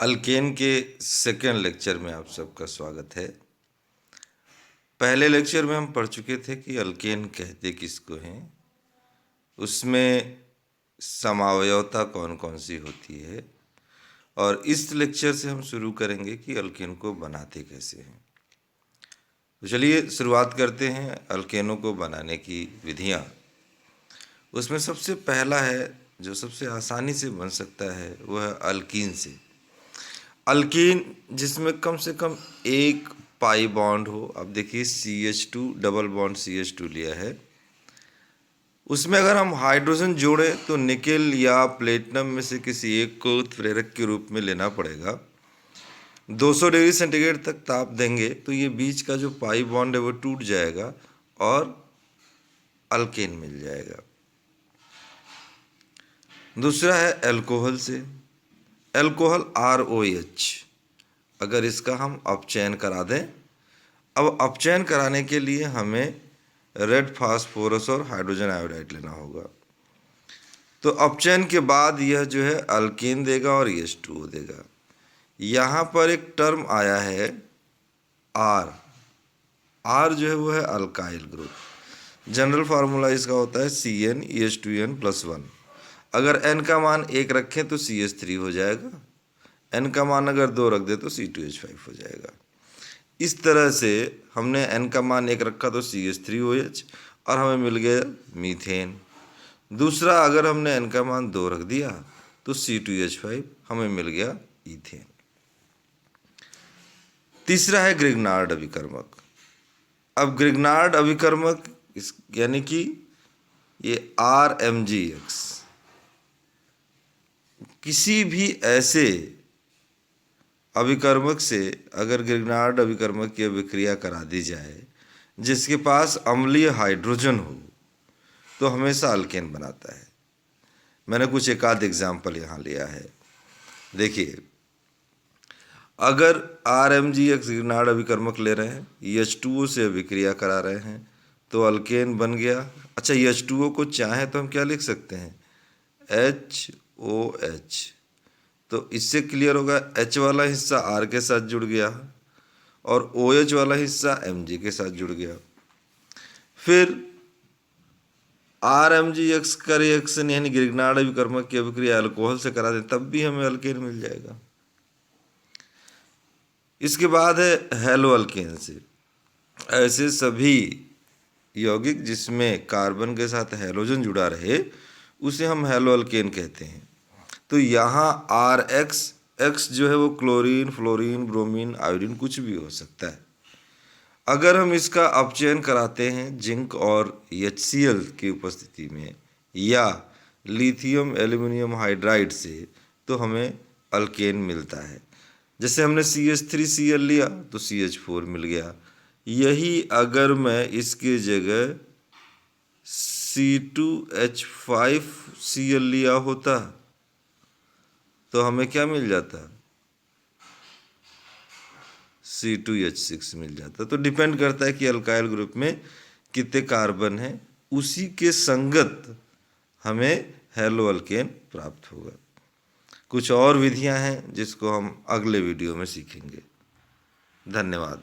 Alkane के second lecture में आप सबका स्वागत है। पहले लेक्चर में हम पढ़ चुके थे कि अल्केन कहते किसको हैं, उसमें समावयवता कौन कौन सी होती है, और इस लेक्चर से हम शुरू करेंगे कि अल्केन को बनाते कैसे हैं। तो चलिए शुरुआत करते हैं अल्केनों को बनाने की विधियाँ। उसमें सबसे पहला है जो सबसे आसानी से बन सकता है वह है अल्कीन से। अल्कीन जिसमें कम से कम एक पाई बॉन्ड हो। अब देखिए CH2 डबल बॉन्ड CH2 लिया है, उसमें अगर हम हाइड्रोजन जोड़ें तो निकेल या प्लेटिनम में से किसी एक को उत्प्रेरक के रूप में लेना पड़ेगा। 200 डिग्री सेंटीग्रेड तक ताप देंगे तो ये बीच का जो पाई बॉन्ड है वो टूट जाएगा और अल्केन मिल जाएगा। दूसरा है अल्कोहल से। अल्कोहल ROH, अगर इसका हम अपचयन करा दें। अब अपचयन कराने के लिए हमें रेड फास्फोरस और हाइड्रोजन आयोडाइड लेना होगा। तो अपचयन के बाद यह जो है अल्केन देगा और H2O देगा। यहाँ पर एक टर्म आया है R जो है वो है अल्काइल ग्रुप। जनरल फार्मूला इसका होता है CnEH2n+1। अगर n का मान 1 रखें तो CH3 हो जाएगा, n का मान अगर 2 रख दे तो C2H5 हो जाएगा। इस तरह से हमने n का मान 1 रखा तो CH3OH और हमें मिल गया मीथेन। दूसरा अगर हमने n का मान 2 रख दिया तो C2H5 हमें मिल गया ईथेन। तीसरा है ग्रिग्नार्ड अभिकर्मक। अब ग्रिग्नार्ड अभिकर्मक यानी कि ये RMGX किसी भी ऐसे अभिकर्मक से अगर ग्रिग्नार्ड अभिकर्मक की अभिक्रिया करा दी जाए जिसके पास अम्लीय हाइड्रोजन हो तो हमेशा अल्केन बनाता है। मैंने कुछ एक आध एग्जाम्पल यहाँ लिया है। देखिए, अगर RMGX ग्रिग्नार्ड अभिकर्मक ले रहे हैं, H2O से अभिक्रिया करा रहे हैं तो अल्केन बन गया। अच्छा, H2O को चाहे तो हम क्या लिख सकते हैं, HOH। तो इससे क्लियर होगा H वाला हिस्सा R के साथ जुड़ गया और OH वाला हिस्सा Mg के साथ जुड़ गया। फिर RMGX का रिएक्शन यानी ग्रिग्नार्ड अभिकर्मक की अभिक्रिया अल्कोहल से करा दें तब भी हमें अल्केन मिल जाएगा। इसके बाद है हैलो अल्केन से। ऐसे सभी यौगिक जिसमें कार्बन के साथ हैलोजन जुड़ा रहे उसे हम हैलो अल्केन कहते हैं। तो यहाँ RX जो है वो क्लोरीन, फ्लोरीन, ब्रोमीन, आयोडीन कुछ भी हो सकता है। अगर हम इसका अपचयन कराते हैं जिंक और HCl की उपस्थिति में या लिथियम एल्यूमिनियम हाइड्राइड से तो हमें अल्केन मिलता है। जैसे हमने CH3Cl लिया तो CH4 मिल गया। यही अगर मैं इसके जगह C2H5Cl लिया होता तो हमें क्या मिल जाता, C2H6 मिल जाता। तो डिपेंड करता है कि अल्काइल ग्रुप में कितने कार्बन हैं, उसी के संगत हमें हैलो अल्केन प्राप्त होगा। कुछ और विधियां हैं जिसको हम अगले वीडियो में सीखेंगे। धन्यवाद।